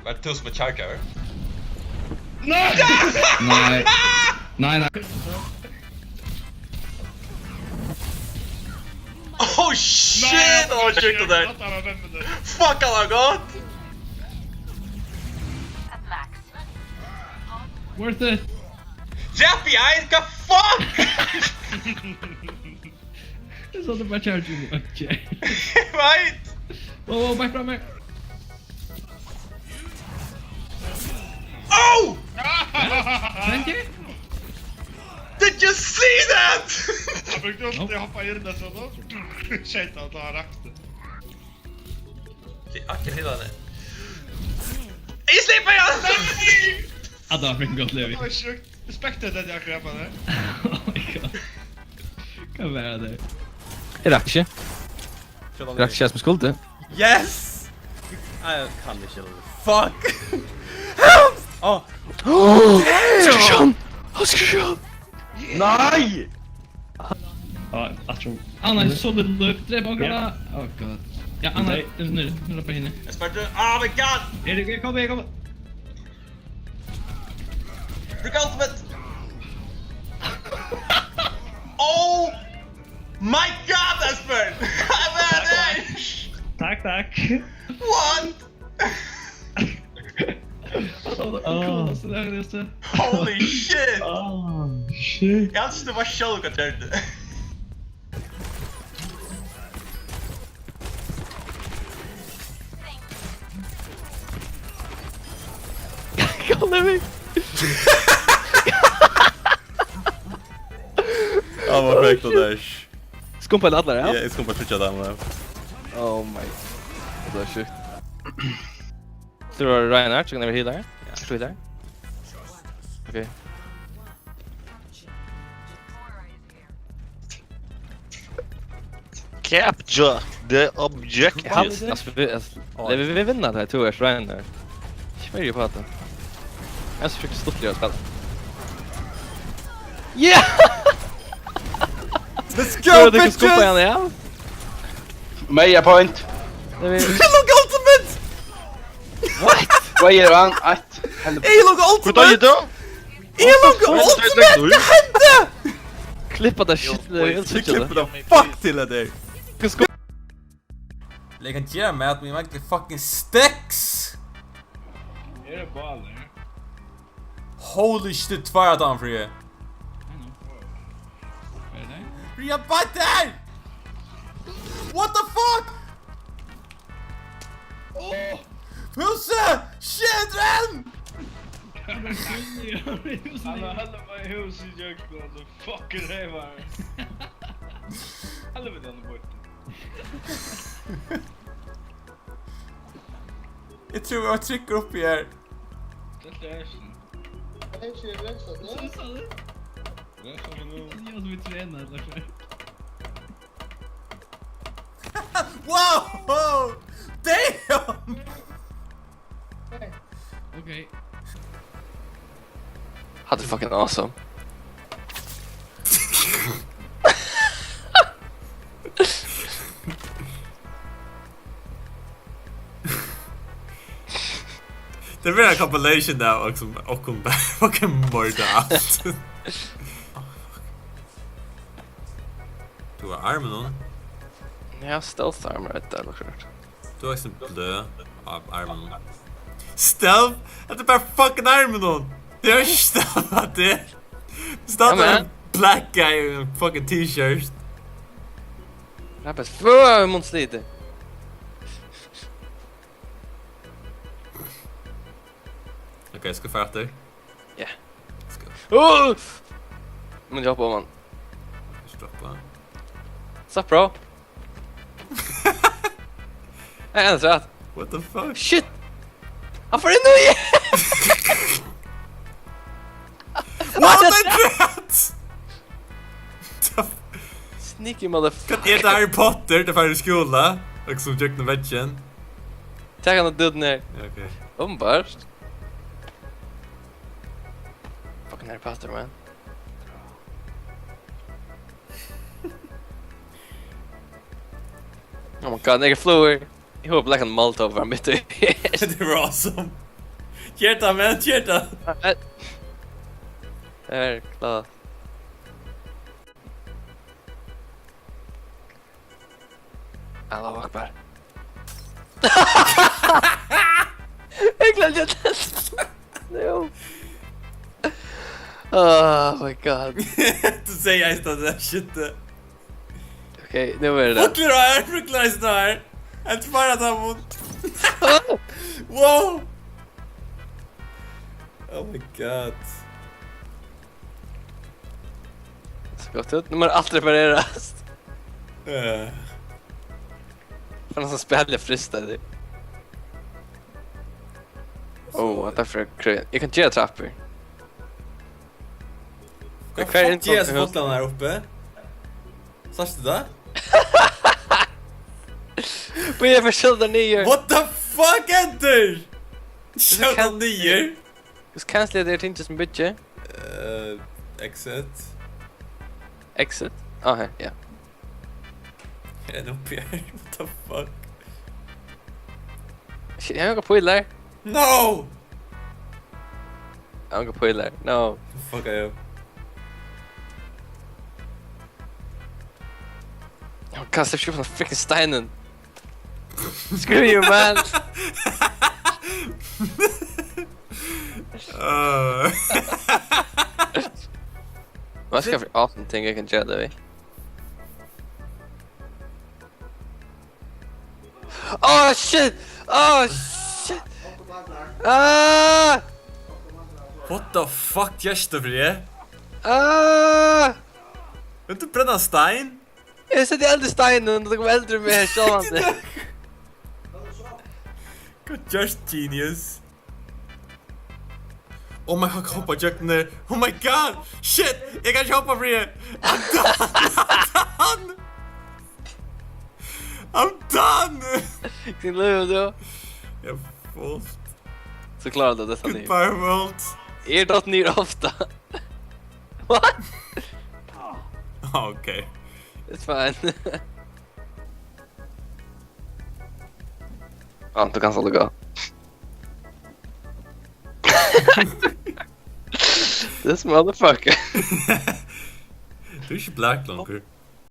Maar tussen met Charka hoor. Nee. Oh shit! Oh shit det där! Fuck alla gott! Worth it! Jappy eyes, the fuck! Jag sa det bara charging. Okej. Right? Oh, back fram här. Oh! Thank you. Did you see that? Jag brukte alltid hoppa in där så då. Shit att ha rakt. Det akkurat hela det. I slipper jag! Adam fick gott lev. Det var sjukt. Respektet att jag grabbade. Oh my god. Kan vara det. Rakshe. Rakshe känns som skuld det. Yes! I kan inte kill det. Fuck! Help! Oh! Damn! Damn! Nej! Ja, jag tror. Anna, så det luft tre bagarna. Oh god. Ja, Anna, nu på henne. Jag spärrade. Oh my god! Erik, kom. Brick ultimate! Oh! My god, Esper! Advantage! Tack. What? Så där är det. Holy shit! Shit. Jag anser det var själv att göra det. Kolla mig! Ja, vad perfekt och dash. Skumpa en adlare, ja? Jag ska bara switcha där med. Oh my. Det var sjukt. Så du har Reinhardt, så kan vi heala här? Ja. Slå där. Okej. Capture the objective. Alltså, vi vinner det här 2-års Reinhardt. Kör ju på att det. Jag försöker stått och spela. Yeah! Let's go, bitches! Skumpa igen, ja? Meja point. Look ultimate! Vad gör han? Look ultimate! Look ultimate! Vad hände? Klippa där shit, det är helt Du switchade. klipper the fuck till det där. Legendary med me like fucking sticks! Är det baller? Holy shit, tvär han för er. Ria butter! What the fuck? Åh! Husse! Children! Alla var i huset i Jökbo, alltså fucking det var. Alla var den bort. Jag tror jag trycker upp i er. Det är jag som är tränad därför. Wow! Damn! Okej. Hade fucking awesome. Det blir en compilation där också och om fucking mörda allt. Du har armen någon. Ja, stealth armor rätt där också. Du har exempel dö av armen. Stealth? Att det bara fucking armen någon. Det är ju stealth att det. Startar en black guy i en fucking t-shirt. Rappet för mot lite. Okej, ska jag efter? Ja. Ska Oh! Men jag på man. stoppa. Sup bro? Jag är ens rätt. What the fuck? Shit! Han får det nu igen! What the rat? Sneaky motherfucker. Kan äta Harry Potter till färdig skola. Och som Jack the Vetchen. Tack han har död ner. Ja, okej. Ombarst. Fucking Harry Potter man. Oh my god, nigga flew. Jag hoppade like en Molotov var mitt i. Det var awesome. Kjerta, men kjerta. Där, klart. Allahu Akbar. Jag glömde att testa. No. Oh my god. Du säger jag istället det shit. Okej, nu är det där. Förklara här. Inte bara ta emot. Wow. Oh my god. Skott ut, nummer allt repareras. Fan som spelar fristade. Oh, what the frick. Jag kan göra trappor. Vad fan ges Gotland här uppe? Sars du det? Vad är det för shoulder nio? What the fuck enter? Shoulder nio? Just cancel det inte som bitch. Exit. Exit. Ah, här, ja. Är det uppe här? What the fuck? Shit, jag har gått på där. No! Jag har gått på där. No. Fuck I am. Jag kastar sig från freaking steinen. Screw you, man. Vad ska jag för awesome thing jag kan göra det vid? Oh shit! Oh shit! Ah! What the fuck görs det för det? Ah! Vill du bränna stein? Jag sätter äldre steinen och det kommer äldre med självande. Vad görs genius? Oh my god, hoppa jöken ner. Oh my god! Shit! Jag kan inte hoppa för det! I'm done! I'm done! Sin liv då. Jag får... Så klarade du detta nu. Goodbye world! Är det ner ofta? What? Okej. It's fine. Du kan så gå. This motherfucker. Du är inte black longer.